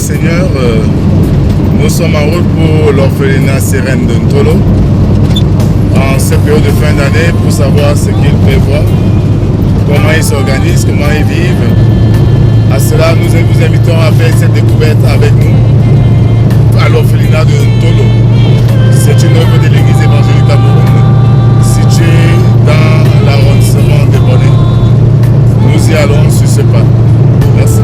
Seigneur, nous sommes en route pour l'orphelinat Sérène de Ntolo en cette période de fin d'année pour savoir ce qu'ils prévoient, comment ils s'organisent, comment ils vivent. À cela, nous vous invitons à faire cette découverte avec nous à l'orphelinat de Ntolo. C'est une œuvre de l'église évangélique Cameroun située dans l'arrondissement de Bonnet. Nous y allons sur ce pas. Merci.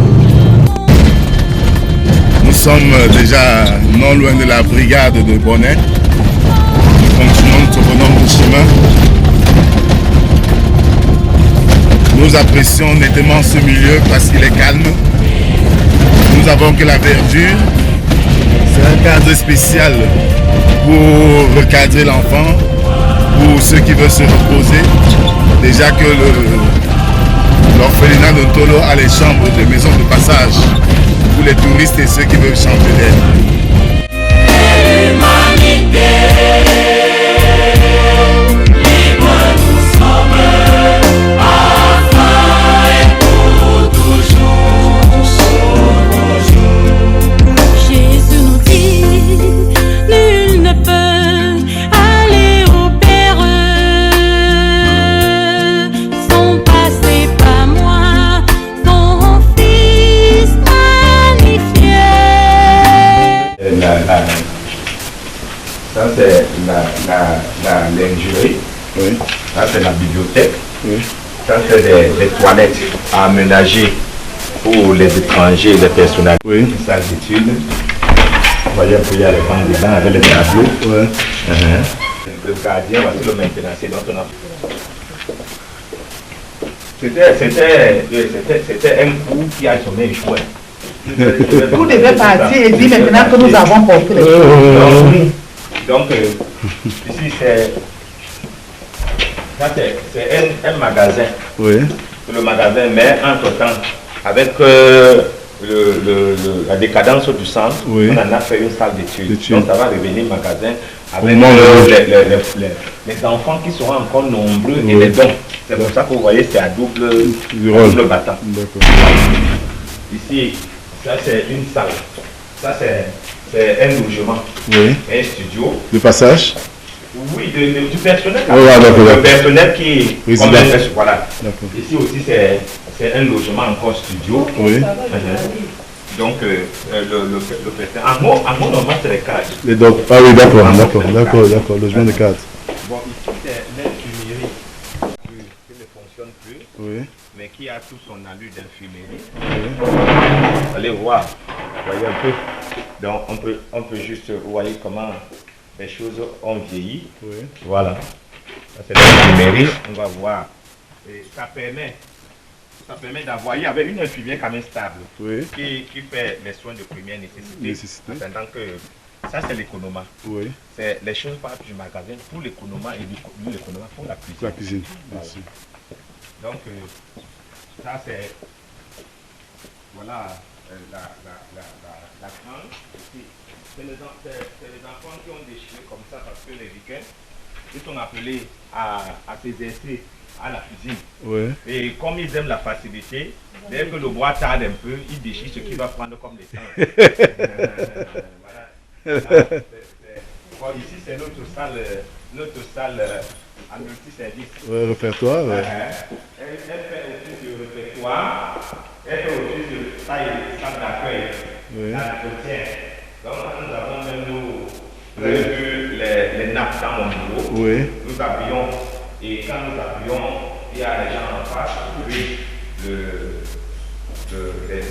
Nous sommes déjà non loin de la brigade de Bonnet. Nous continuons notre bonhomme de chemin. Nous apprécions nettement ce milieu parce qu'il est calme. Nous avons que la verdure. C'est un cadre spécial pour recadrer l'enfant, pour ceux qui veulent se reposer. Déjà que l'orphelinat de Ntolo a les chambres de maison de passage pour les touristes et ceux qui veulent changer d'air. Ça c'est la lingerie, oui. Ça c'est la bibliothèque, oui. Ça c'est des toilettes à aménager pour les étrangers et les personnels. Oui. Une salle d'études. Vous voyez un peu, il y a les bancs dedans avec les tableaux. Oui. Le gardien, voici le maintenancier. Donc on a... C'était un coup qui a jamais échoué. Vous devez partir et dire maintenant que nous avons compris les choses. Donc, ici c'est un magasin. Oui. C'est le magasin, mais entre-temps, avec la décadence du centre, oui. On en a fait une salle d'études. Donc ça va devenir magasin avec les enfants qui seront encore nombreux, oui. Et les dons. C'est pour ça que vous voyez, c'est à double battant. Ici, ça c'est une salle. Ça c'est un logement, oui. Un studio. De passage? Oui, du personnel. Oh, le personnel qui... Voilà. Ici aussi c'est un logement encore studio. Oui. Donc le personnel... En gros, normalement c'est les cadres. Ah oui, d'accord, logement de cadres. Bon, ici c'est l'infirmerie qui ne fonctionne plus, oui. Mais qui a tout son allure d'infirmerie. Oui. Allez voir, voyez un peu. Donc on peut juste, vous voyez comment les choses ont vieilli. Oui. Voilà. Ça c'est l'infirmerie, on va voir. Et ça permet d'avoir, il y avait une infirmière quand même stable, oui. qui fait les soins de première nécessité. Pendant que ça c'est l'économa. Oui. C'est les choses partent du magasin pour l'économa et l'économa pour la cuisine. La cuisine. Voilà. Merci. Donc ça c'est voilà la grande. C'est les enfants qui ont déchiré comme ça parce que les week-ends ils sont appelés à s'exercer à la cuisine. Oui. Et comme ils aiment la facilité, dès que le bois tarde un peu, ils déchirent ce qu'ils doivent prendre comme des temps. Voilà. Bon, ici c'est notre salle à multi-service. Oui, répertoire. Ouais. Elle fait aussi du répertoire, elle fait aussi de salle d'accueil, oui. L'entretien. Donc nous avons même les nappes dans mon bureau. Oui. Nous appuyons, et quand nous appuyons, il y a les gens en face, puis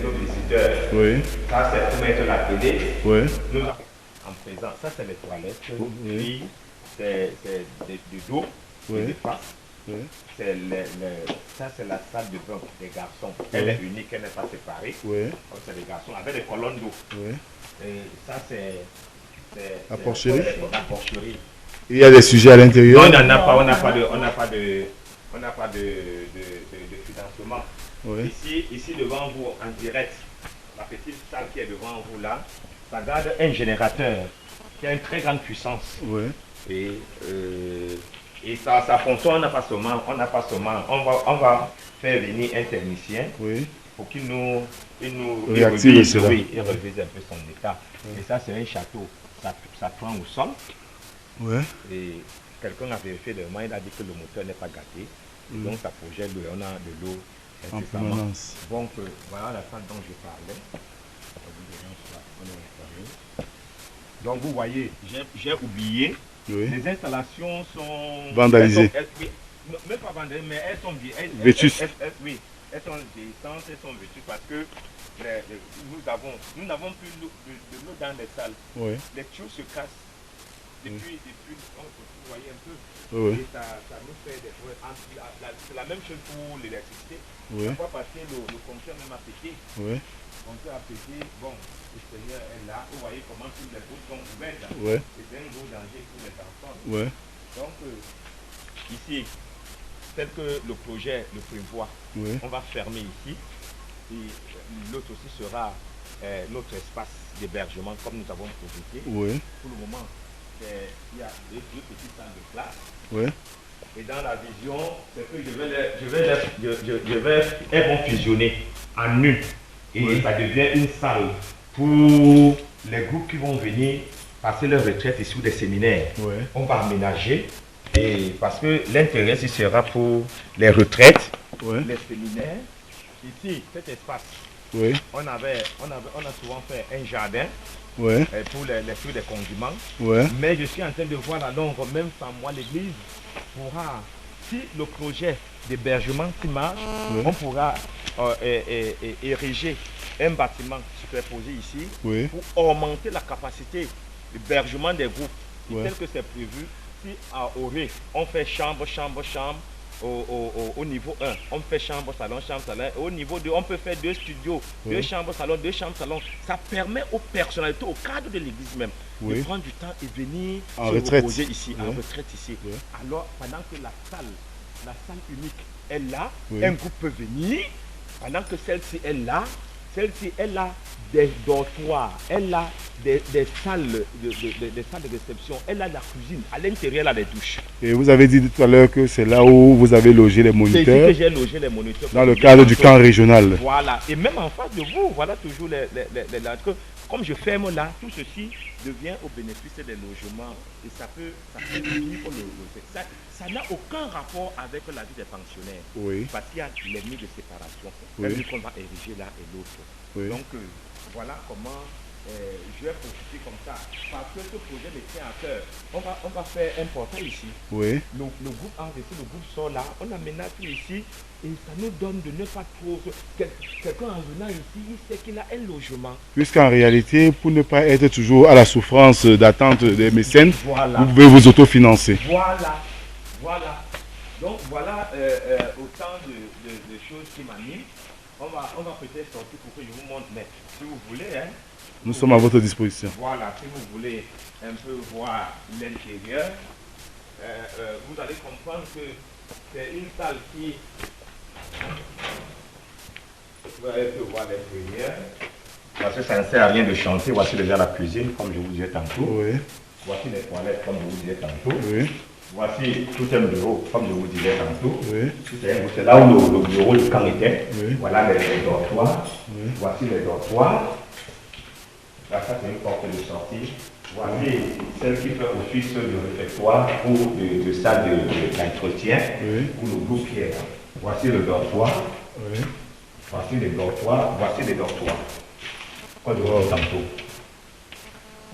nos visiteurs. Oui. Ça c'est pour mettre la télé. Oui. Nous en présent, ça c'est les toilettes, oui. Puis c'est du dos, oui. Des faces. Oui. Ça c'est la salle de bain des garçons. Elle, oui. Est unique, elle n'est pas séparée. Oui. Donc c'est des garçons avec des colonnes d'eau. Oui. Et ça c'est la porcherie. La porcherie. Il y a des sujets à l'intérieur? Non, on n'a pas de financement. Oui. Ici devant vous en direct, la petite salle qui est devant vous là, ça garde un générateur qui a une très grande puissance. Oui. Et ça fonctionne, on va faire venir un technicien, oui. pour qu'il nous réactive cela. Oui, et revise un peu son état. Et ça, c'est un château. Ça prend au sol. Ouais. Et quelqu'un a vérifié le moment, il a dit que le moteur n'est pas gâté. Donc ça projette l'eau, on a de l'eau en permanence. Donc voilà la salle dont je parlais. Donc vous voyez, j'ai oublié. Oui. Les installations sont vandalisées. Même pas vandalisées, mais elles sont vétustes. Oui, elles sont décentes, elles sont vétustes parce que nous n'avons plus de l'eau dans les salles. Oui. Les tuyaux se cassent. Depuis, vous voyez un peu. Oui. Et ça nous fait des problèmes. C'est la même chose pour l'électricité. Oui. Parfois parce que le compteur même a pété. Oui. Le compteur a pété. Bon, le Seigneur est là. Vous voyez comment toutes les routes sont ouvertes. Oui. Et c'est un gros danger pour les enfants. Oui. Donc, ici, tel que le projet le prévoit, oui. On va fermer ici. Et l'autre aussi sera notre espace d'hébergement comme nous avons profité. Oui. Pour le moment, il y a deux petites salles de classe. Oui. Et dans la vision, c'est que elles vont fusionner en une. Et oui. Ça devient une salle pour les groupes qui vont venir passer leur retraite ici ou des séminaires. Oui. On va aménager. Et parce que l'intérêt, ce sera pour les retraites, oui. Les séminaires. Ici, cet espace, oui. On a souvent fait un jardin. Ouais. Pour les fruits des condiments. Ouais. Mais je suis en train de voir la longue, même sans moi, l'église pourra, si le projet d'hébergement qui marche, ouais. On pourra ériger un bâtiment superposé ici, ouais. Pour augmenter la capacité d'hébergement des groupes. Ouais. Tel que c'est prévu, si à Auré, on fait chambre, au niveau 1, on fait chambre, salon. Et au niveau 2, on peut faire 2 studios, oui. 2 chambres, salon. Ça permet aux personnalités, au cadre de l'église même, oui. De prendre du temps et venir se reposer ici, oui. En retraite ici. Oui. Alors, pendant que la salle unique est là, oui. Un groupe peut venir, pendant que celle-ci est là, elle a des dortoirs, elle a des salles de réception, elle a la cuisine, à l'intérieur elle a des douches. Et vous avez dit tout à l'heure que c'est là où vous avez logé les moniteurs. C'est ici que j'ai logé les moniteurs. Dans le cadre du camp régional. Voilà, et même en face de vous, voilà toujours les comme je ferme là, tout ceci devient au bénéfice des logements et ça peut venir pour ça n'a aucun rapport avec la vie des pensionnaires. Oui. Parce qu'il y a l'ennemi de séparation. Oui. Qu'on va ériger l'un et l'autre. Oui. Donc voilà comment je vais profiter comme ça. Parce que ce projet me tient à cœur. On va faire un portail ici. Oui. Le groupe entre ici, le groupe sort là. On aménage tout ici. Et ça nous donne de ne pas trop... Quelqu'un en venant ici, il sait qu'il a un logement. Puisqu'en réalité, pour ne pas être toujours à la souffrance d'attente des mécènes, voilà. Vous pouvez vous autofinancer. Voilà. Donc voilà autant de choses qui m'animent. On va peut-être sortir pour que je vous montre, mais si vous voulez... Hein, nous sommes à votre disposition. Voilà, si vous voulez un peu voir l'intérieur, vous allez comprendre que c'est une salle qui... Vous allez voir l'intérieur. Parce que ça ne sert à rien de chanter. Voici déjà la cuisine, comme je vous disais tantôt. Oui. Voici les toilettes, comme je vous disais tantôt. Oui. Voici tout un bureau, comme je vous disais tantôt. Oui. C'est là où le bureau du camp était. Oui. Voilà les dortoirs. Oui. Voici les dortoirs. Là, ça c'est une porte de sortie. Voici celle qui fait office de réfectoire ou de salle d'entretien, oui. Où le groupe qui est là. Voici le dortoir. Oui. Voici les dortoirs. Comme je vous disais tantôt.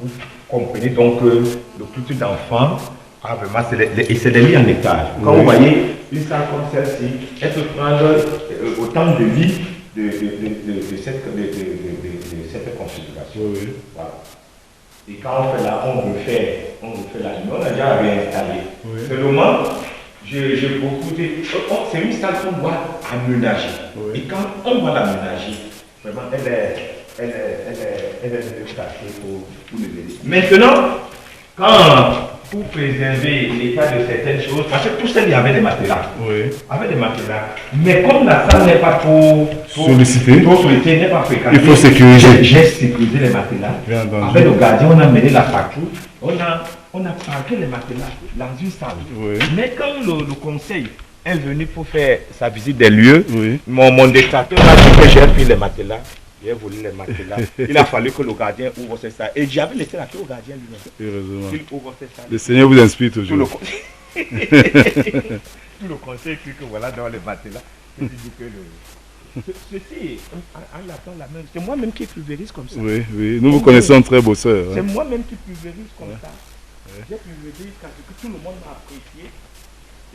Vous comprenez donc que le culture d'enfants, vraiment, c'est des lits en étage. Quand oui. Vous voyez une salle comme celle-ci, elle peut prendre autant de lits de cette configuration. Oui. Voilà. Et quand on fait là, on refait la lumière. On a déjà réinstallé. Oui. Seulement, j'ai beaucoup dit, c'est une salle qu'on doit aménager. Oui. Et quand on va l'aménager, vraiment, elle est cachée pour le venir. Maintenant, pour préserver l'état de certaines choses, parce que tout ça, il y avait des matelas. Oui. Avec des matelas. Mais comme la salle n'est pas trop sollicitée, n'est pas fréquentée, il faut sécuriser. J'ai sécurisé les matelas. Avec le gardien, on a mené la facture. On a parqué les matelas dans une salle. Oui. Mais quand le conseil est venu pour faire sa visite des lieux. Oui. Mon détracteur m'a dit que j'ai pris les matelas. J'ai volé les matelas. Il a fallu que le gardien ouvre ses salles. Et j'avais laissé la clé au gardien lui-même. Heureusement. Il ouvre ses salles. Le Seigneur vous inspire toujours. Tout le conseil écrit que voilà dans les matelas. Je dis que ceci, en attendant la même. C'est moi-même qui pulvérise comme ça. Oui, oui. Nous vous connaissons très beau sœur. C'est moi-même qui pulvérise comme ça. J'ai pulvérisé parce que tout le monde m'a apprécié.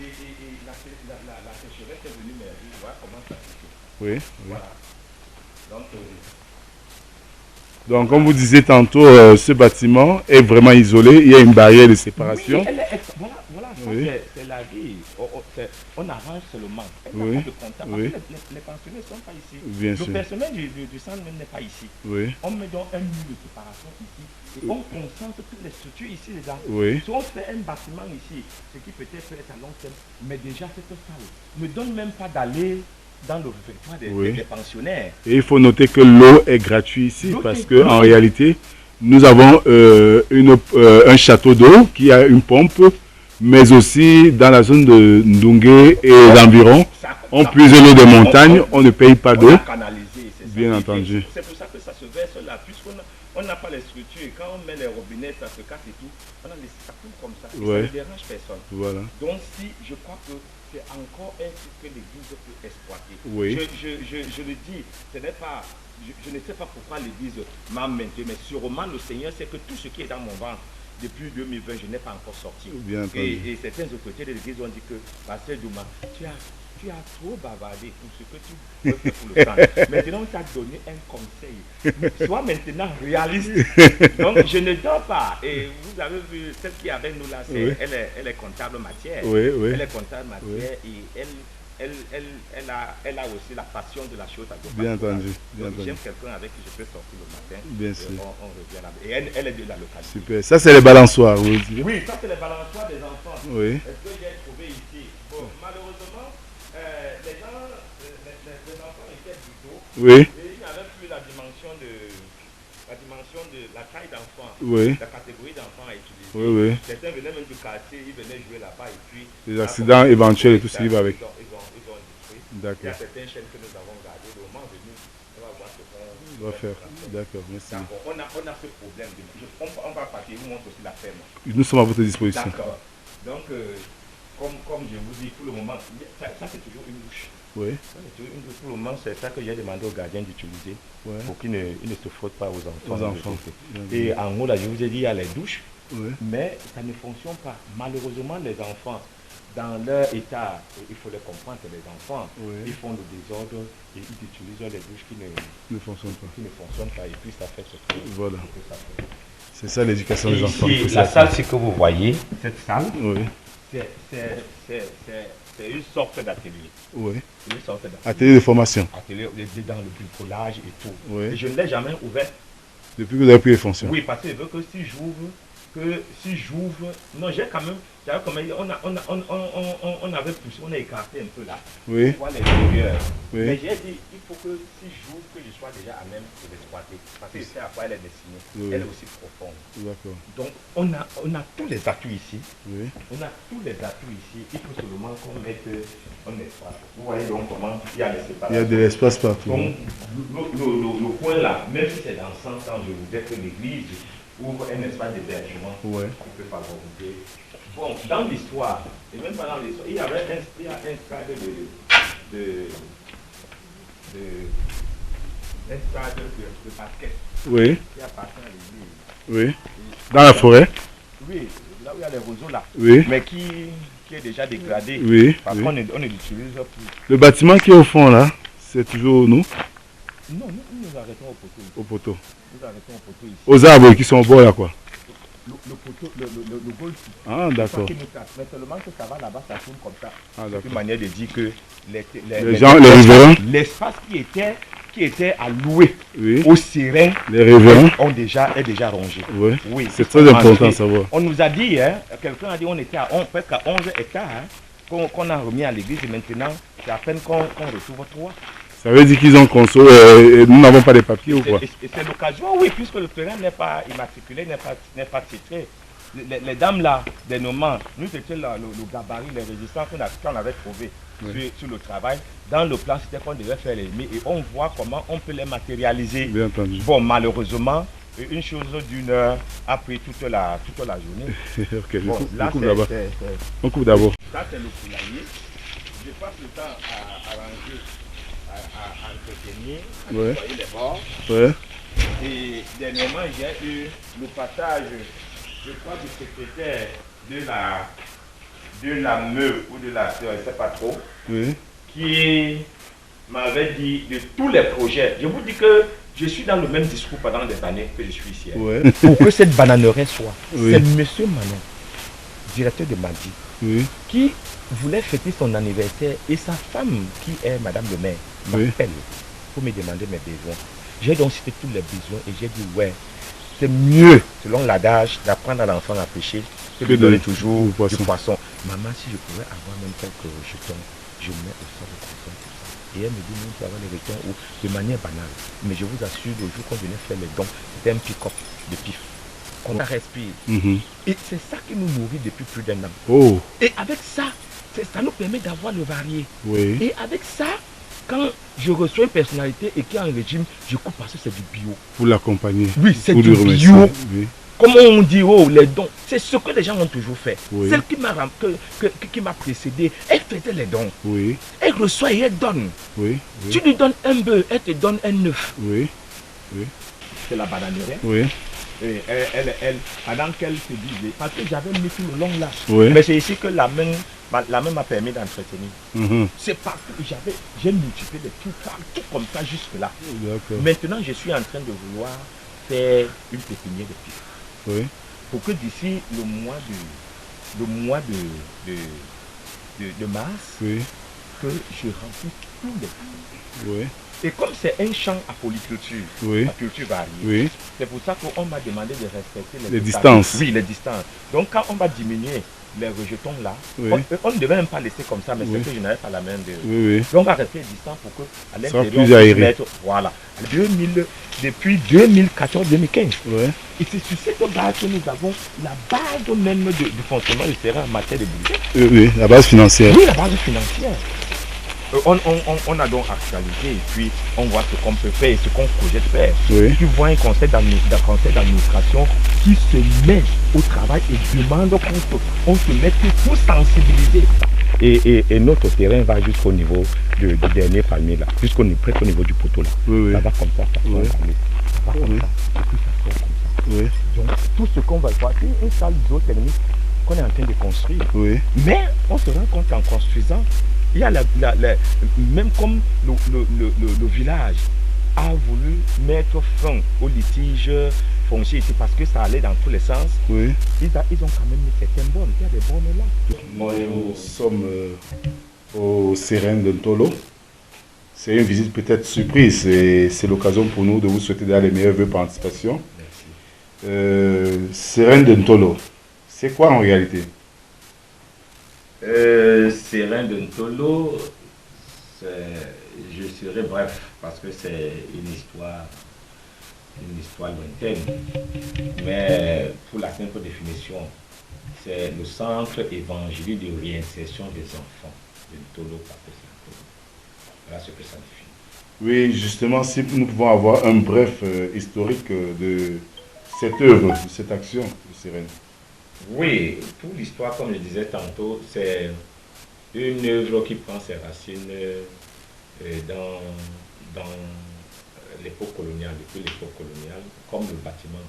Et la sécheresse est venue me dire, voilà comment ça se fait. Oui. Voilà. Donc, comme vous disiez tantôt, ce bâtiment est vraiment isolé. Il y a une barrière de séparation. Oui, voilà, oui. C'est la vie. On arrange seulement. Oui. De contact. Oui. Les pensionnaires ne sont pas ici. Bien sûr. Le personnel du centre même n'est pas ici. Oui. On met donc un mur de séparation ici. Et on concentre toutes les structures ici, les gens. Oui. Si on fait un bâtiment ici, ce qui peut-être peut être à long terme, mais déjà cette salle ne donne même pas d'aller dans le réfectoire des pensionnaires. Et il faut noter que l'eau est gratuite ici parce qu'en réalité, nous avons un château d'eau qui a une pompe, mais aussi dans la zone de Ndungue et les environs, on puise l'eau des montagnes, on ne paye pas d'eau. Bien entendu. C'est pour ça que ça se verse là, puisqu'on n'a pas les structures. Et quand on met les robinets, ça se casse et tout. On a laissé ça tout comme ça. Et ça ne dérange personne. Voilà. Donc si je crois que c'est encore un truc que l'église peut exploiter. Oui. Je le dis, ce n'est pas, je ne sais pas pourquoi l'église m'a maintenu, mais sûrement le Seigneur sait que tout ce qui est dans mon ventre, depuis 2020, je n'ai pas encore sorti. Bien entendu. Et certains autorités de l'église ont dit que, Pasteur Douma, tu as trop bavardé pour ce que tu veux faire pour le temps. Maintenant, on t'a donné un conseil. Sois maintenant réaliste. Donc, je ne dors pas. Et vous avez vu, celle qui est avec nous là, elle est comptable matière. Oui, oui. Elle est comptable matière et elle a aussi la passion de la chose à gauche. Bien entendu. J'aime quelqu'un avec qui je peux sortir le matin. Bien sûr. On revient là. Et elle est de la localité. Super. Ça, c'est les balançoires, vous dites? Oui, ça, c'est les balançoires des enfants. Oui. Est-ce que j'ai trouvé ici? Bon, malheureusement, les enfants étaient du dos. Oui. Et ils n'avaient plus la dimension de la taille d'enfant. Oui. La catégorie d'enfants à utiliser. Oui, oui. Certains venaient même du quartier, ils venaient jouer là-bas et puis... Les accidents éventuels et tout ce qui va avec. Ils ont détruit. D'accord. Il y a certaines chaînes que nous avons gardées. Le moment venu, on va voir ce qu'on va faire. D'accord, merci. On a ce problème. On va partir, vous montre aussi la ferme. Nous sommes à votre disposition. D'accord. Donc, comme je vous dis, pour le moment, ça c'est toujours une douche. Oui. Pour le moment, c'est ça que j'ai demandé au gardien d'utiliser pour qu'il ne se frotte pas aux enfants. Et en haut, là, je vous ai dit, il y a les douches, mais ça ne fonctionne pas. Malheureusement, les enfants, dans leur état, il faut les comprendre, les enfants, ils font le désordre et ils utilisent les douches qui ne fonctionnent pas. Et puis, ça fait ce que voilà. ça fait. C'est ça l'éducation des enfants. La salle, c'est que vous voyez, cette salle, c'est une sorte d'atelier. Oui. Une sorte d'atelier. Atelier de formation. Atelier dans le bricolage et tout. Oui. Et je ne l'ai jamais ouvert. Depuis que vous avez pris les fonctions. Oui, parce que je veux que si j'ouvre, non, j'ai quand même, on avait poussé, on a écarté un peu là. Oui. Pour voir l'extérieur. Oui. Mais j'ai dit, il faut que si j'ouvre, que je sois déjà à même de l'exploiter. Parce que je sais à quoi elle est destinée. Oui. Elle est aussi profonde. D'accord. Donc, on a tous les atouts ici. Oui. On a tous les atouts ici. Il faut seulement qu'on mette un espace. Vous voyez donc comment il y a les séparations. Il y a de l'espace partout. Donc, le coin là, même si c'est dans 100 ans, je voudrais que l'église ouvre un espace d'hébergement qui peut favoriser. Bon, dans l'histoire, et même pendant l'histoire, il y a un stade de basket qui appartient à l'église. Oui. Dans la forêt. Oui, là où il y a les roseaux là. Oui. Mais qui est déjà dégradé. Oui. Parce qu'on ne l'utilise plus. Le bâtiment qui est au fond là, c'est toujours nous? Non, nous arrêtons au poteau. Au poteau. Nous arrêtons au poteau ici. Aux arbres qui sont au bord là quoi? Le poteau, le golf. Ah d'accord. Mais seulement que ça va là-bas, ça tourne comme ça. Ah d'accord. C'est une manière de dire que les riverains, l'espace qui était alloué aux sirènes, les riverains est déjà rongé. Oui. C'est très important de savoir. On nous a dit, quelqu'un a dit on était presque à 11 hectares qu'on a remis à l'église et maintenant c'est à peine qu'on retrouve 3. Ça veut dire qu'ils ont consommé et nous n'avons pas de papiers ou quoi? Et c'est l'occasion, oui, puisque le terrain n'est pas immatriculé, n'est pas titré. les dames là, des nomans, nous c'était le gabarit, les résistances qu'on avait trouvé sur le travail. Dans le plan, c'était qu'on devait faire les mets et on voit comment on peut les matérialiser. Bien entendu. Bon, malheureusement, une chose d'une heure a pris toute la journée. Ok, Bon, là, on coupe d'abord. Ça, c'est le poulailler. Je passe le temps à ranger, à entretenir, à nettoyer les bords. Ouais. Et dernièrement, j'ai eu le partage, je crois, du secrétaire de la meule ou de la sœur, je ne sais pas trop, qui m'avait dit de tous les projets. Je vous dis que je suis dans le même discours pendant des années que je suis ici. Pour que cette bananerie soit, c'est M. Manon, directeur de Madi, qui voulait fêter son anniversaire et sa femme, qui est Madame le maire, m'appelle pour me demander mes besoins. J'ai donc cité tous les besoins et j'ai dit ouais, c'est mieux, selon l'adage, d'apprendre à l'enfant à pêcher que de donner toujours du poisson. Maman, si je pouvais avoir même quelques jetons, je mets au sol de poisson pour ça. Et elle me dit, non, tu vas avoir les jetons de manière banale. Mais je vous assure, le jour qu'on venait faire les dons, c'était un pick-up de pif. On a respiré. Et c'est ça qui nous nourrit depuis plus d'un an. Et avec ça, ça nous permet d'avoir le varié. Et avec ça, quand je reçois une personnalité et qui est en régime, je coupe parce que c'est du bio. Pour l'accompagner. Oui, c'est du bio. Comment on dit, oh, les dons, c'est ce que les gens ont toujours fait. Celle qui m'a précédé, elle faisait les dons. Elle reçoit et elle donne. Tu lui donnes un bœuf, elle te donne un œuf. C'est la bananerie. Et elle, pendant qu'elle se disait, parce que j'avais mis tout le long là. Mais c'est ici que la main m'a permis d'entretenir. C'est parce que j'ai multiplié les trucs tout comme ça jusque là. Maintenant, je suis en train de vouloir faire une pépinière de pif. Pour que d'ici le mois de mars, que je remplisse tous les pifs. Et comme c'est un champ à polyculture, à culture variée, c'est pour ça qu'on m'a demandé de respecter les distances. Oui, les distances. Donc quand on va diminuer les rejetons là, on ne devait même pas laisser comme ça, mais c'est que je n'avais pas la main de... Donc on va rester distant pour que à l'intérieur, voilà. Depuis 2014-2015. Et c'est sur cette base que nous avons la base même du fonctionnement du terrain en matière de budget. La base financière. Oui, la base financière. On a donc actualisé et puis on voit ce qu'on peut faire et ce qu'on projette faire. Tu vois un conseil d'administration qui se met au travail et demande qu'on se mette pour sensibiliser. Et notre terrain va jusqu'au niveau du dernier palmier là, presque au niveau du poteau là. Ça va comme ça, ça va comme ça, et puis ça sort comme ça. Donc tout ce qu'on va voir, c'est une salle zootechnique qu'on est en train de construire. Mais on se rend compte en construisant, il y a même comme le village a voulu mettre fin au litige foncier ici parce que ça allait dans tous les sens. Ils ont quand même mis certaines bornes. Il y a des bornes là. Nous sommes au Serein de Ntolo. C'est une visite peut-être surprise et c'est l'occasion pour nous de vous souhaiter les meilleurs vœux par anticipation. Merci. Serein de Ntolo, c'est quoi en réalité? Serein de Ntolo, je serai bref parce que c'est une histoire lointaine. Mais pour la simple définition, c'est le centre évangélique de réinsertion des enfants de Ntolo. Voilà ce que ça définit. Oui, justement, si nous pouvons avoir un bref historique de cette œuvre, de cette action de Serein. Oui, pour l'histoire, comme je disais tantôt, c'est une œuvre qui prend ses racines dans l'époque coloniale, depuis l'époque coloniale, comme le bâtiment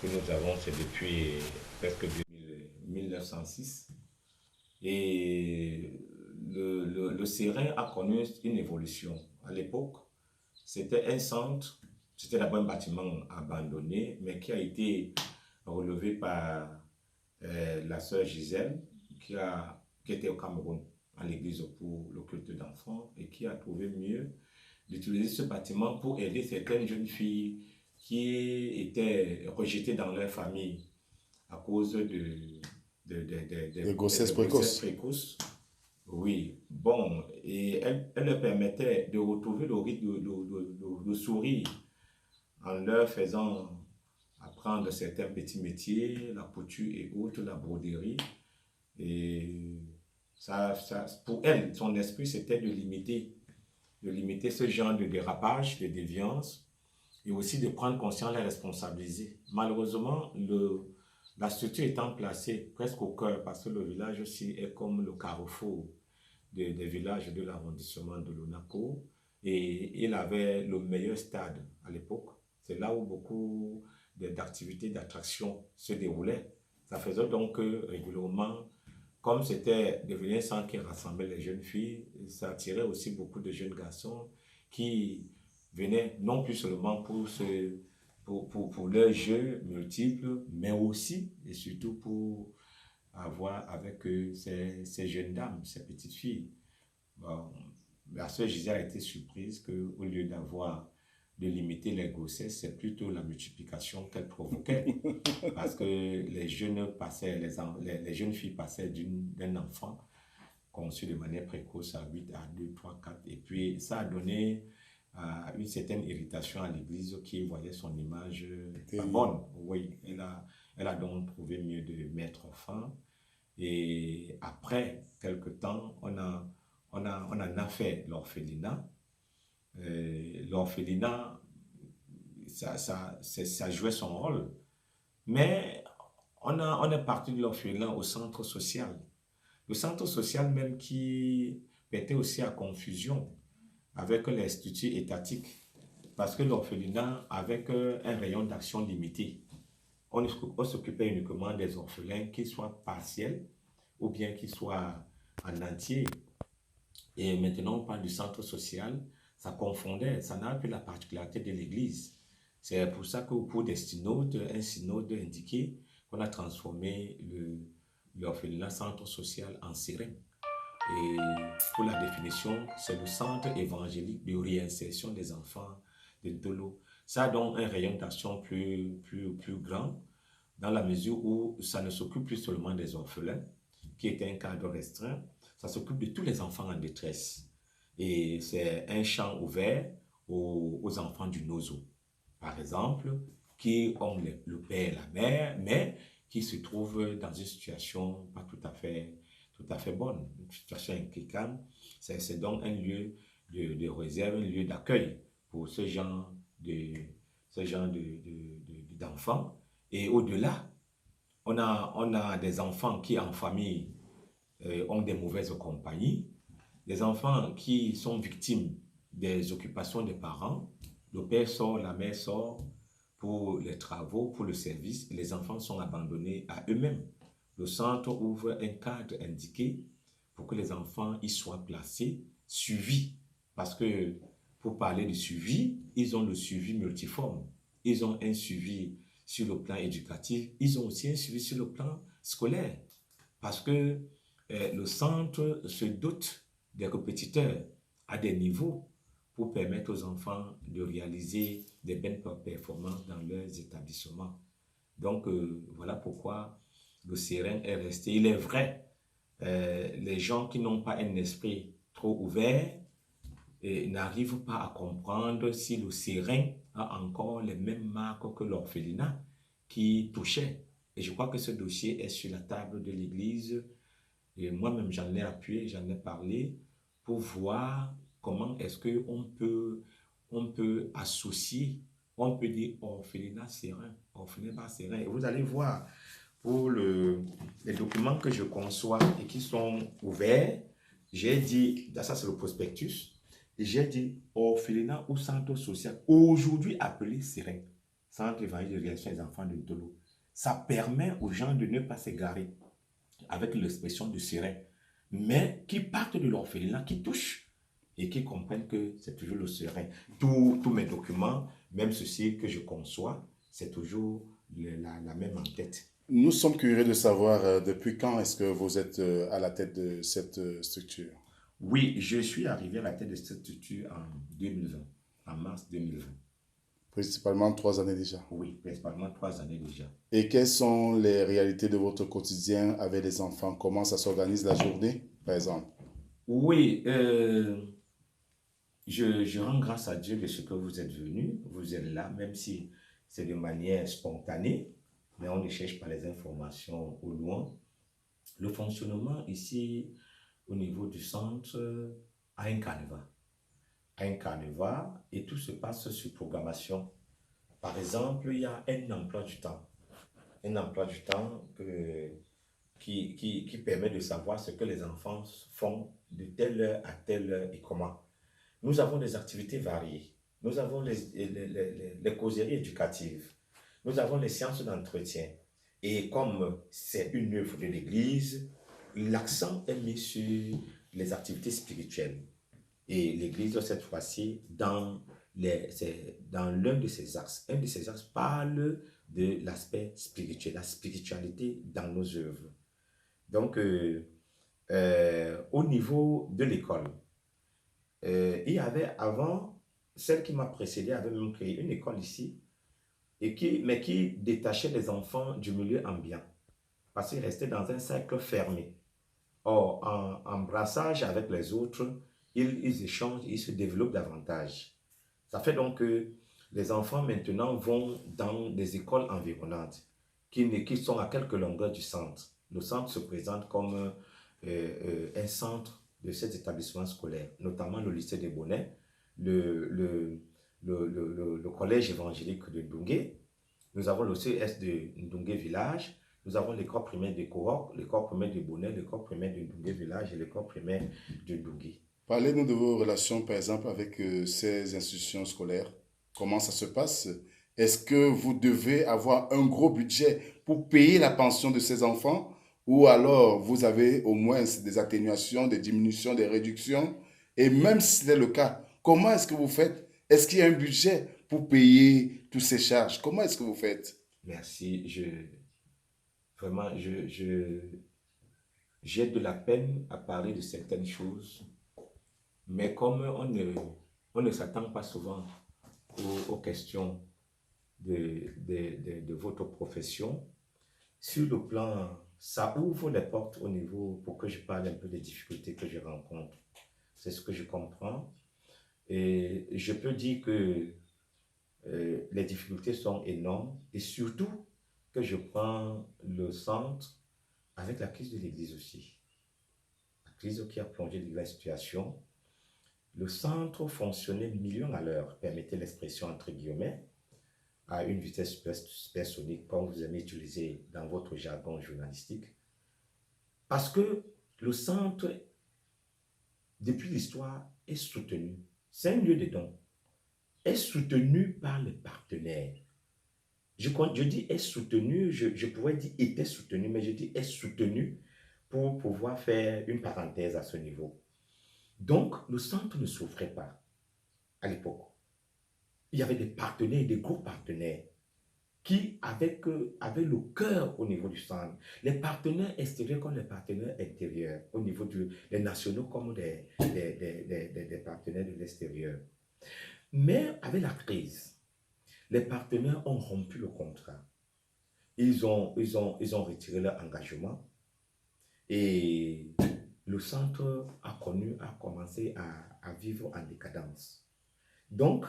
que nous avons, c'est depuis presque 1906. Et le Serein a connu une évolution. À l'époque, c'était un centre, c'était d'abord un bâtiment abandonné, mais qui a été relevé par la sœur Gisèle, qui était au Cameroun, à l'église pour le culte d'enfants, et qui a trouvé mieux d'utiliser ce bâtiment pour aider certaines jeunes filles qui étaient rejetées dans leur famille à cause de grossesses précoces. Oui, bon, et elle leur permettait de retrouver le rythme de sourire en leur faisant apprendre certains petits métiers, la couture et autres, la broderie. Et pour elle, son esprit, c'était de limiter ce genre de dérapage, de déviance, et aussi de prendre conscience et responsabiliser. Malheureusement, la structure étant placée presque au cœur, parce que le village aussi est comme le carrefour des villages de l'arrondissement de Lonaco, et il avait le meilleur stade à l'époque. C'est là où beaucoup d'activités d'attraction se déroulaient. Ça faisait donc que régulièrement, comme c'était devenu un centre qui rassemblait les jeunes filles, ça attirait aussi beaucoup de jeunes garçons qui venaient non plus seulement pour leurs jeux multiples, mais aussi et surtout pour avoir avec eux ces jeunes dames, ces petites filles. Bon, la sœur Gisèle a été surprise qu'au lieu de limiter les grossesses, c'est plutôt la multiplication qu'elle provoquait. Parce que les jeunes filles passaient d'un enfant conçu de manière précoce à 8, à 2, 3, 4. Et puis ça a donné une certaine irritation à l'église qui voyait son image pas bonne. Oui, elle a donc trouvé mieux de mettre fin. Et après quelque temps, on en a fait l'orphelinat. L'orphelinat, ça jouait son rôle. Mais on est parti de l'orphelinat au centre social. Le centre social même qui mettait aussi à confusion avec l'institut étatique. Parce que l'orphelinat, avec un rayon d'action limité, on s'occupait uniquement des orphelins, qu'ils soient partiels ou bien qu'ils soient en entier. Et maintenant, on parle du centre social, ça confondait, ça n'a plus la particularité de l'Église. C'est pour ça qu'au cours des synodes, un synode indiqué qu'on a transformé l'orphelinat centre social en serein. Et pour la définition, c'est le centre évangélique de réinsertion des enfants de Ntolo. Ça a donc un rayon d'action plus grand, dans la mesure où ça ne s'occupe plus seulement des orphelins, qui est un cadre restreint, ça s'occupe de tous les enfants en détresse. Et c'est un champ ouvert aux enfants du Nozo, par exemple, qui ont le père et la mère, mais qui se trouvent dans une situation pas tout à fait bonne, une situation inquiétante. C'est donc un lieu de réserve, un lieu d'accueil pour ce genre d'enfants. Et au-delà, on a des enfants qui en famille ont des mauvaises compagnies, des enfants qui sont victimes des occupations des parents. Le père sort, la mère sort pour les travaux, pour le service, et les enfants sont abandonnés à eux-mêmes. Le centre ouvre un cadre indiqué pour que les enfants y soient placés, suivis. Parce que pour parler de suivi, ils ont le suivi multiforme. Ils ont un suivi sur le plan éducatif, ils ont aussi un suivi sur le plan scolaire. Parce que le centre se dote des répétiteurs à des niveaux pour permettre aux enfants de réaliser des bonnes performances dans leurs établissements. Donc, voilà pourquoi le serein est resté. Il est vrai, les gens qui n'ont pas un esprit trop ouvert n'arrivent pas à comprendre si le serein a encore les mêmes marques que l'orphelinat qui touchait. Et je crois que ce dossier est sur la table de l'Église. Et moi-même, j'en ai appuyé, j'en ai parlé pour voir comment est-ce qu'on peut associer, on peut dire orphelinat serein, orphelinat serein. Et vous allez voir, pour les documents que je conçois et qui sont ouverts, j'ai dit, ça c'est le prospectus, et j'ai dit orphelinat ou centre social, aujourd'hui appelé serein, centre évangélique de réaction des enfants de Ntolo. Ça permet aux gens de ne pas s'égarer avec l'expression de serein, mais qui partent de l'orphelinat, qui touchent et qui comprennent que c'est toujours le serein. Tous mes documents, même ceux que je conçois, c'est toujours la même en tête. Nous sommes curieux de savoir depuis quand est-ce que vous êtes à la tête de cette structure. Oui, je suis arrivé à la tête de cette structure en 2020, en mars 2020. Principalement 3 années déjà. Oui, principalement 3 années déjà. Et quelles sont les réalités de votre quotidien avec les enfants? Comment ça s'organise la journée, par exemple? Oui, je rends grâce à Dieu de ce que vous êtes venu. Vous êtes là, même si c'est de manière spontanée, mais on ne cherche pas les informations au loin. Le fonctionnement ici, au niveau du centre, a un canevas. Et tout se passe sur programmation. Par exemple, il y a un emploi du temps. Un emploi du temps qui permet de savoir ce que les enfants font de telle heure à telle heure et comment. Nous avons des activités variées. Nous avons les causeries éducatives. Nous avons les séances d'entretien. Et comme c'est une œuvre de l'Église, l'accent est mis sur les activités spirituelles. Et l'Église, cette fois-ci, dans l'un de ses axes. Un de ses axes parle de l'aspect spirituel, la spiritualité dans nos œuvres. Donc, au niveau de l'école, il y avait avant, celle qui m'a précédé avait même créé une école ici, mais qui détachait les enfants du milieu ambiant, parce qu'ils restaient dans un cercle fermé. Or, en brassage avec les autres, ils échangent, ils se développent davantage. Ça fait donc que les enfants maintenant vont dans des écoles environnantes qui sont à quelques longueurs du centre. Le centre se présente comme un centre de ces établissements scolaires, notamment le lycée des Bonnets, le collège évangélique de Ndungue. Nous avons le CS de Ndungue Village. Nous avons l'école primaire de Kohok, l'école primaire de Bonnet, l'école primaire de Ndungue Village et l'école primaire de Ndungue. Parlez-nous de vos relations, par exemple, avec ces institutions scolaires. Comment ça se passe? Est-ce que vous devez avoir un gros budget pour payer la pension de ces enfants? Ou alors vous avez au moins des atténuations, des diminutions, des réductions? Et même si c'est le cas, comment est-ce que vous faites? Est-ce qu'il y a un budget pour payer toutes ces charges? Comment est-ce que vous faites? Merci. Vraiment, j'ai de la peine à parler de certaines choses. Mais comme on ne s'attend pas souvent aux questions de votre profession, sur le plan, ça ouvre les portes au niveau pour que je parle un peu des difficultés que je rencontre. C'est ce que je comprends. Et je peux dire que les difficultés sont énormes et surtout que je prends le centre avec la crise de l'Église aussi. La crise qui a plongé la situation. Le centre fonctionnait millions à l'heure, permettez l'expression entre guillemets, à une vitesse supersonique, comme vous aimez utiliser dans votre jargon journalistique. Parce que le centre, depuis l'histoire, est soutenu. C'est un lieu de don. Est soutenu par les partenaires. Je dis est soutenu, je pourrais dire était soutenu, mais je dis est soutenu pour pouvoir faire une parenthèse à ce niveau. Donc, le centre ne souffrait pas à l'époque. Il y avait des partenaires, des gros partenaires qui avaient le cœur au niveau du centre. Les partenaires extérieurs comme les partenaires intérieurs, au niveau des nationaux comme des partenaires de l'extérieur. Mais avec la crise, les partenaires ont rompu le contrat. Ils ont retiré leur engagement et le centre a commencé à vivre en décadence. Donc,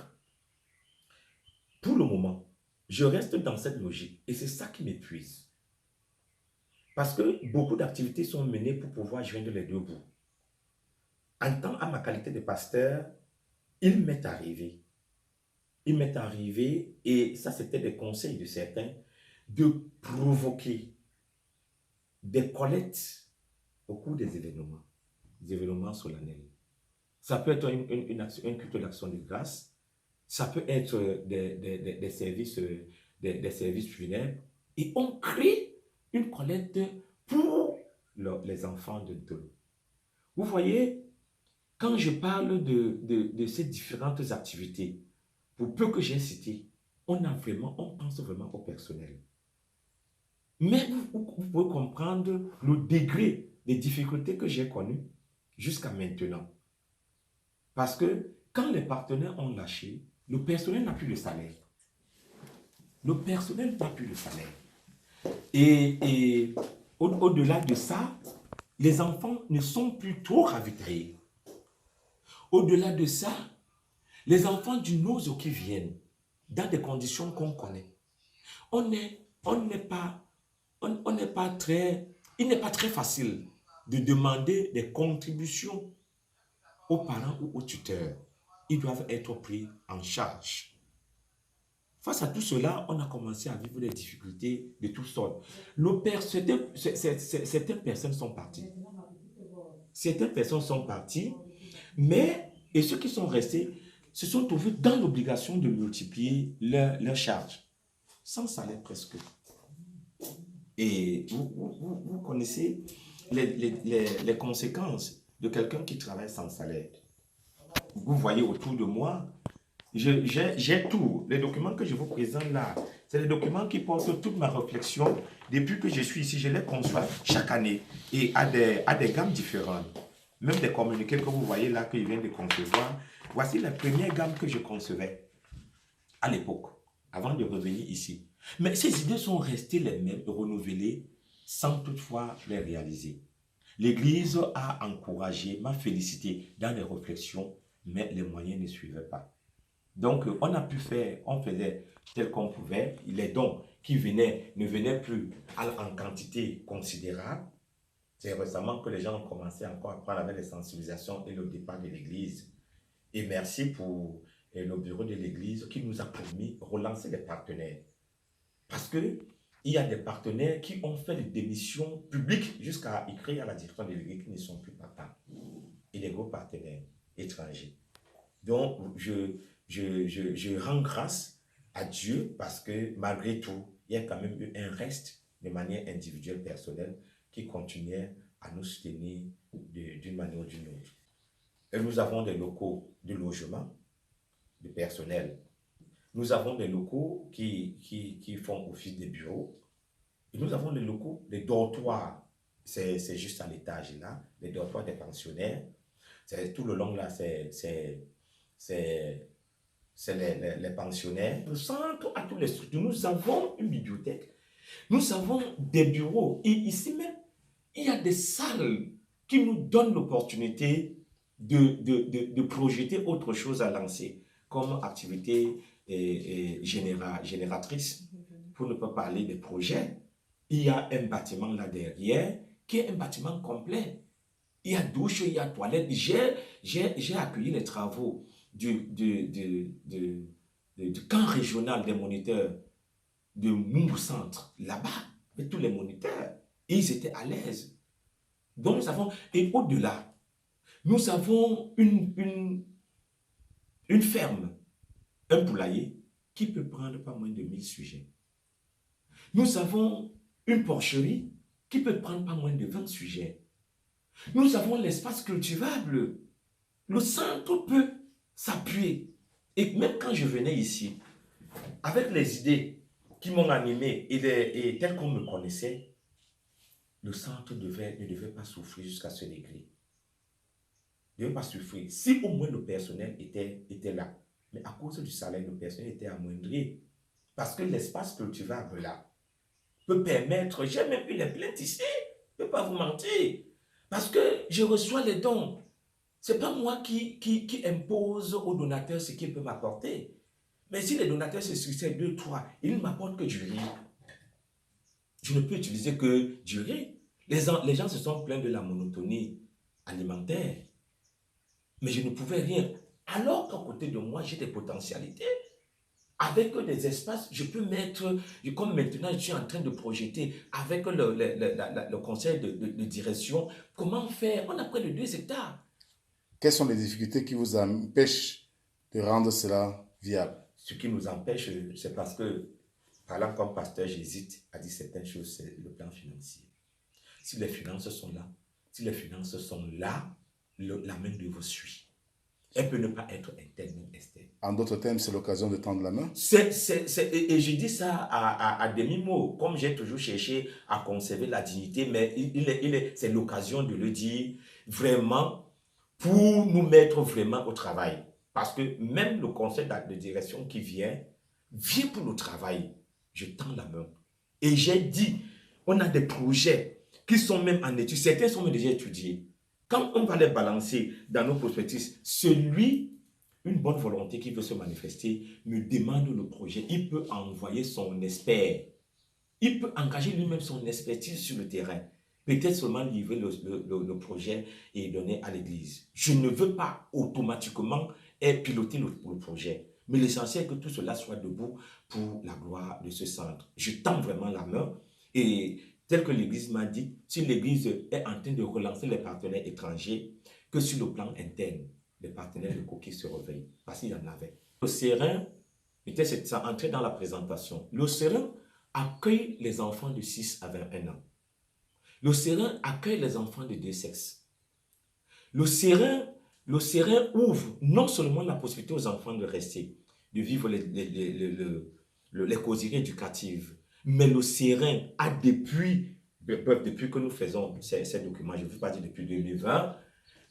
pour le moment, je reste dans cette logique et c'est ça qui m'épuise. Parce que beaucoup d'activités sont menées pour pouvoir joindre les deux bouts. En tant à ma qualité de pasteur, il m'est arrivé, et ça c'était des conseils de certains, de provoquer des collectes au cours des événements solennels. Ça peut être un culte d'action de grâce, ça peut être des services funèbres, et on crée une collecte pour les enfants de Ntolo. Vous voyez, quand je parle de ces différentes activités, pour peu que j'ai cité, on pense vraiment au personnel. Mais vous pouvez comprendre le degré des difficultés que j'ai connues jusqu'à maintenant. Parce que quand les partenaires ont lâché, le personnel n'a plus de salaire. Et au-delà de ça, les enfants ne sont plus trop ravitaillés. Au-delà de ça, les enfants du Nozo qui viennent, dans des conditions qu'on connaît. Il n'est pas très facile de demander des contributions aux parents ou aux tuteurs. Ils doivent être pris en charge. Face à tout cela, on a commencé à vivre des difficultés de toutes sortes. Certaines personnes sont parties. Certaines personnes sont parties, mais ceux qui sont restés se sont trouvés dans l'obligation de multiplier leurs charges, sans salaire presque. Et vous connaissez les conséquences de quelqu'un qui travaille sans salaire. Vous voyez autour de moi, j'ai tout. Les documents que je vous présente là, c'est les documents qui portent toute ma réflexion depuis que je suis ici. Je les conçois chaque année et à des gammes différentes. Même des communiqués que vous voyez là, que je viens de concevoir. Voici la première gamme que je concevais à l'époque, avant de revenir ici. Mais ces idées sont restées les mêmes, renouvelées, sans toutefois les réaliser. L'Église a encouragé, m'a félicité dans les réflexions, mais les moyens ne suivaient pas. Donc, on a pu faire, on faisait tel qu'on pouvait. Les dons qui ne venaient plus en quantité considérable. C'est récemment que les gens ont commencé encore à prendre avec les sensibilisations et le départ de l'Église. Et merci pour le bureau de l'Église qui nous a permis de relancer les partenaires. Parce qu'il y a des partenaires qui ont fait des démissions publiques jusqu'à écrire à la direction de l'Église qui ne sont plus partants. Et des gros partenaires étrangers. Donc, je rends grâce à Dieu parce que malgré tout, il y a quand même eu un reste de manière individuelle, personnelle, qui continuait à nous soutenir d'une manière ou d'une autre. Et nous avons des locaux de logement, de personnel. Nous avons des locaux qui font office de bureaux. Et nous avons des locaux, des dortoirs. C'est juste à l'étage là, les dortoirs des pensionnaires. Tout le long là, c'est les pensionnaires. Le centre à tous les structures. Nous avons une bibliothèque. Nous avons des bureaux. Et ici même, il y a des salles qui nous donnent l'opportunité de projeter autre chose à lancer comme activité génératrice. Pour ne pas parler des projets, il y a un bâtiment là derrière qui est un bâtiment complet. Il y a douche, il y a toilette. J'ai accueilli les travaux du camp régional des moniteurs de Mungu Centre, là-bas, avec tous les moniteurs. Et ils étaient à l'aise. Donc nous avons, et au-delà, nous avons une ferme, un poulailler, qui peut prendre pas moins de 1000 sujets. Nous avons une porcherie qui peut prendre pas moins de 20 sujets. Nous avons l'espace cultivable. Le centre peut s'appuyer. Et même quand je venais ici, avec les idées qui m'ont animé et telles qu'on me connaissait, le centre ne devait pas souffrir jusqu'à ce degré. Il ne devait pas souffrir. Si au moins le personnel était là. Mais à cause du salaire, le personnel était amoindri. Parce que l'espace cultivable là peut permettre, j'ai même eu les plaintes ici, je ne peux pas vous mentir. Parce que je reçois les dons. Ce n'est pas moi qui impose aux donateurs ce qu'ils peuvent m'apporter. Mais si les donateurs se succèdent 2, 3, ils ne m'apportent que du riz. Je ne peux utiliser que du riz. Les gens se sont plaints de la monotonie alimentaire. Mais je ne pouvais rien. Alors qu'à côté de moi, j'ai des potentialités. Avec des espaces, je peux mettre, comme maintenant je suis en train de projeter avec le conseil de direction, comment faire. On a près de 2 hectares. Quelles sont les difficultés qui vous empêchent de rendre cela viable? Ce qui nous empêche, c'est parce que, parlant comme pasteur, j'hésite à dire certaines choses, c'est le plan financier. Si les finances sont là, la main de vous suit. Elle peut ne pas être interne ou externe. En d'autres termes, c'est l'occasion de tendre la main. Et je dis ça à demi-mot, comme j'ai toujours cherché à conserver la dignité, mais c'est l'occasion de le dire vraiment pour nous mettre vraiment au travail. Parce que même le conseil de direction qui vient pour le travail. Je tends la main. Et j'ai dit, on a des projets qui sont même en études. Certains sont même déjà étudiés. Quand on va les balancer dans nos prospectus, une une bonne volonté qui veut se manifester me demande le projet, il peut envoyer son expert. Il peut engager lui-même son expertise sur le terrain. Peut-être seulement livrer le projet et donner à l'église. Je ne veux pas automatiquement piloter le projet. Mais l'essentiel est que tout cela soit debout pour la gloire de ce centre. Je tends vraiment la main et tel que l'église m'a dit, si l'église est en train de relancer les partenaires étrangers, que sur le plan interne, les partenaires de Coquille se réveillent. Parce qu'il y en avait. Le Serein, peut-être ça entrait dans la présentation. Le Serein accueille les enfants de 6 à 21 ans. Le Serein accueille les enfants de deux sexes. Le Serein ouvre non seulement la possibilité aux enfants de rester, de vivre les causeries éducatives, mais le Serein a depuis que nous faisons ces documents, je ne veux pas dire depuis 2020,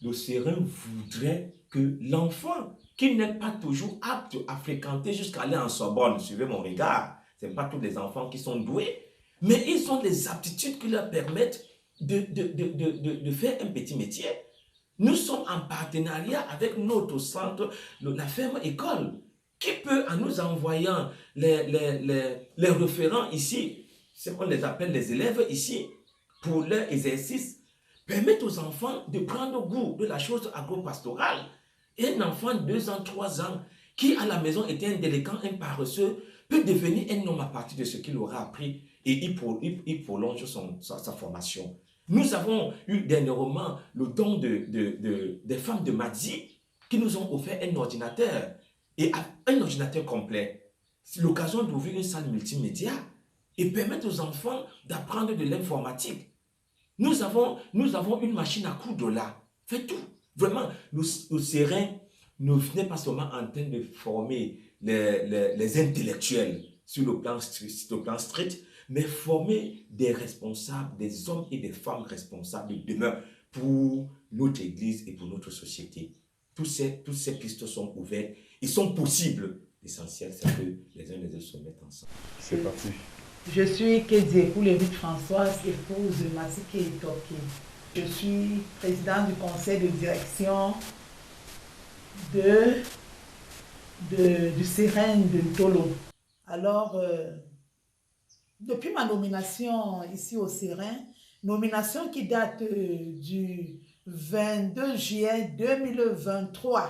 le Serein voudrait que l'enfant, qui n'est pas toujours apte à fréquenter jusqu'à aller en Sorbonne, suivez mon regard, ce n'est pas tous les enfants qui sont doués, mais ils ont des aptitudes qui leur permettent de faire un petit métier. Nous sommes en partenariat avec notre centre, la ferme école, qui peut, en nous envoyant les référents ici, c'est qu'on les appelle les élèves ici, pour leur exercice, permettre aux enfants de prendre goût de la chose agro-pastorale. Et un enfant de 2 ans, 3 ans, qui à la maison était un délinquant, un paresseux, peut devenir un homme à partir de ce qu'il aura appris et il prolonge sa formation. Nous avons eu dernièrement le don des femmes de Madzi qui nous ont offert un ordinateur et un ordinateur complet. C'est l'occasion d'ouvrir une salle multimédia et permettre aux enfants d'apprendre de l'informatique. Nous avons une machine à coudre là. Fait tout. Vraiment, le Serein n'est pas seulement en train de former les intellectuels sur le plan strict, mais former des responsables, des hommes et des femmes responsables de demain pour notre Église et pour notre société. Toutes ces pistes sont ouvertes. Ils sont possibles. L'essentiel, c'est que les uns et les autres se mettent ensemble. C'est parti. Je suis Kédiekou Lévite Françoise, épouse de Masike Itoké. Je suis présidente du conseil de direction du Serein de Ntolo. Alors, depuis ma nomination ici au Serein, nomination qui date du 22 juillet 2023,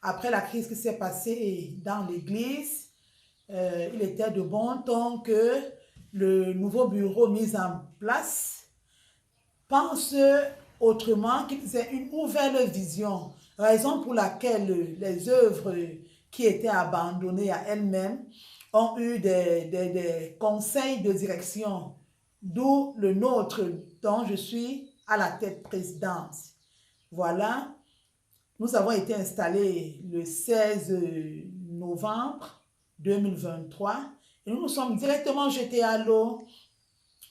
après la crise qui s'est passée dans l'église, il était de bon ton que le nouveau bureau mis en place pense autrement, qu'ils aient une nouvelle vision, raison pour laquelle les œuvres qui étaient abandonnées à elles-mêmes ont eu des conseils de direction, d'où le nôtre dont je suis à la tête présidente. Voilà, nous avons été installés le 16 novembre 2023 et nous nous sommes directement jetés à l'eau.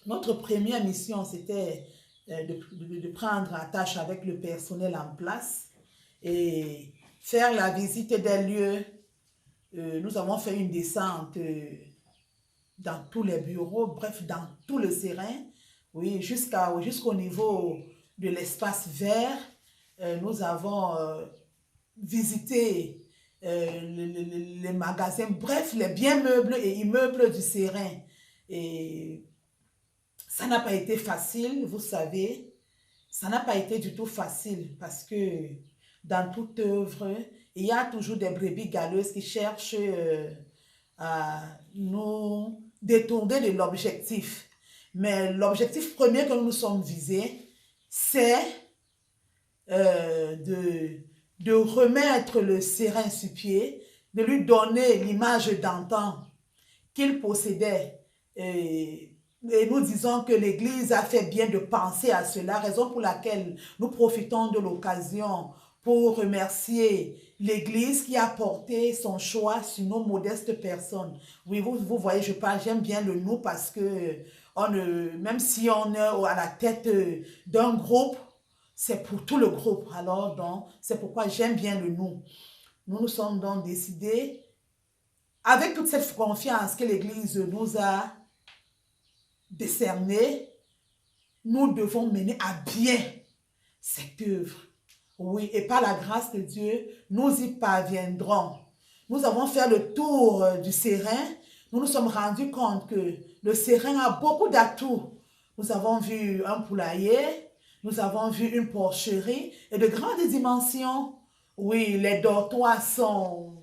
Notre première mission, c'était de prendre attache avec le personnel en place et faire la visite des lieux. Nous avons fait une descente dans tous les bureaux, bref, dans tout le Serein, oui, jusqu'au niveau de l'espace vert. Nous avons visité les magasins, bref, les biens meubles et immeubles du Serein. Et ça n'a pas été facile, vous savez, ça n'a pas été du tout facile parce que dans toute œuvre, il y a toujours des brebis galeuses qui cherchent à nous détourner de l'objectif. Mais l'objectif premier que nous nous sommes visés, c'est de remettre le Serein sur pied, de lui donner l'image d'antan qu'il possédait. Et nous disons que l'Église a fait bien de penser à cela, raison pour laquelle nous profitons de l'occasion pour remercier l'Église qui a porté son choix sur nos modestes personnes. Oui, vous voyez, j'aime bien le nous parce que même si on est à la tête d'un groupe, c'est pour tout le groupe. Alors, donc, c'est pourquoi j'aime bien le nous. Nous nous sommes donc décidés, avec toute cette confiance que l'Église nous a décernée, nous devons mener à bien cette œuvre. Oui, et par la grâce de Dieu, nous y parviendrons. Nous avons fait le tour du Sérin. Nous nous sommes rendus compte que le Sérin a beaucoup d'atouts. Nous avons vu un poulailler, nous avons vu une porcherie et de grandes dimensions. Oui, les dortoirs sont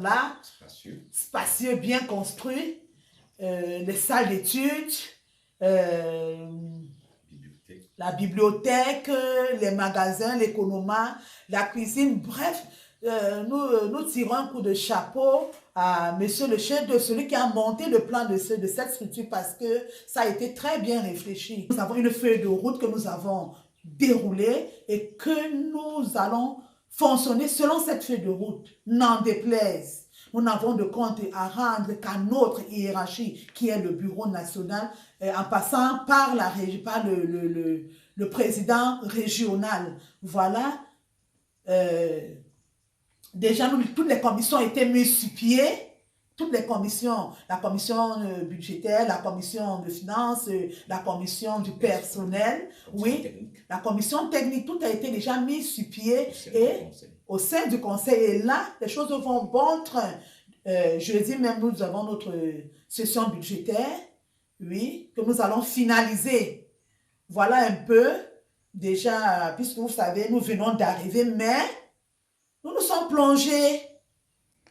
là, spacieux, bien construits. Les salles d'études, la bibliothèque, les magasins, l'économat, la cuisine, bref, nous tirons un coup de chapeau à monsieur le chef de celui qui a monté le plan de cette structure parce que ça a été très bien réfléchi. Nous avons une feuille de route que nous avons déroulée et que nous allons fonctionner selon cette feuille de route, n'en déplaise. Nous n'avons de compte à rendre qu'à notre hiérarchie qui est le bureau national en passant par le président régional. Voilà. Déjà, toutes les commissions étaient mises sur pied. Toutes les commissions, la commission budgétaire, la commission de finances, la commission du personnel, oui, la commission technique, tout a été déjà mis sur pied et au sein du conseil. Et là, les choses vont bon train. Jeudi même, nous avons notre session budgétaire, oui, que nous allons finaliser. Voilà un peu, déjà, puisque vous savez, nous venons d'arriver, mais nous nous sommes plongés.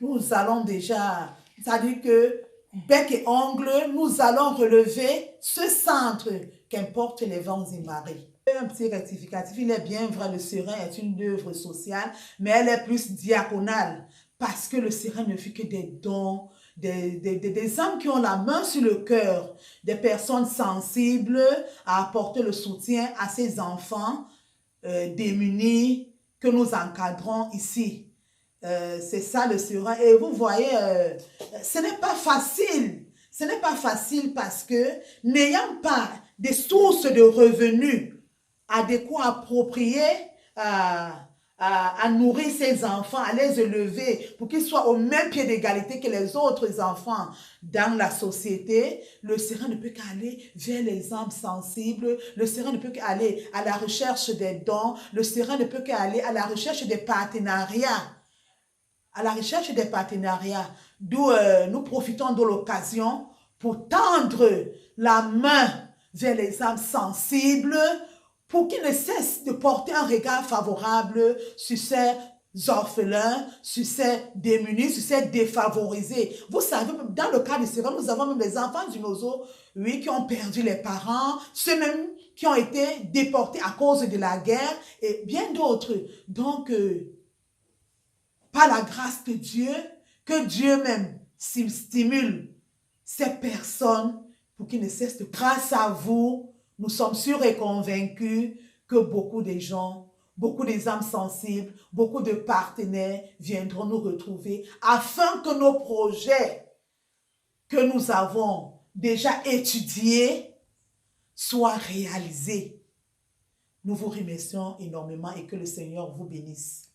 Nous allons déjà, c'est-à-dire que bec et ongle, nous allons relever ce centre qu'importent les vents et marées. Un petit rectificatif, il est bien vrai, le Sérin est une œuvre sociale, mais elle est plus diaconale, parce que le Sérin ne fut que des dons, des âmes qui ont la main sur le cœur, des personnes sensibles à apporter le soutien à ces enfants démunis que nous encadrons ici. C'est ça le Sérin. Et vous voyez, ce n'est pas facile. Ce n'est pas facile parce que n'ayant pas des sources de revenus adéquats, appropriés à nourrir ces enfants, à les élever pour qu'ils soient au même pied d'égalité que les autres enfants dans la société, le Sérin ne peut qu'aller vers les âmes sensibles, le Sérin ne peut qu'aller à la recherche des dons, le Sérin ne peut qu'aller à la recherche des partenariats. À la recherche des partenariats, d'où nous profitons de l'occasion pour tendre la main vers les âmes sensibles pour qu'ils ne cessent de porter un regard favorable sur ces orphelins, sur ces démunis, sur ces défavorisés. Vous savez, dans le cas du Sérin, nous avons même les enfants du Nozo, oui, qui ont perdu les parents, ceux même qui ont été déportés à cause de la guerre et bien d'autres. Donc, par la grâce de Dieu, que Dieu même stimule ces personnes pour qu'ils ne cessent de... Grâce à vous, nous sommes sûrs et convaincus que beaucoup de gens, beaucoup des âmes sensibles, beaucoup de partenaires viendront nous retrouver afin que nos projets que nous avons déjà étudiés soient réalisés. Nous vous remercions énormément et que le Seigneur vous bénisse.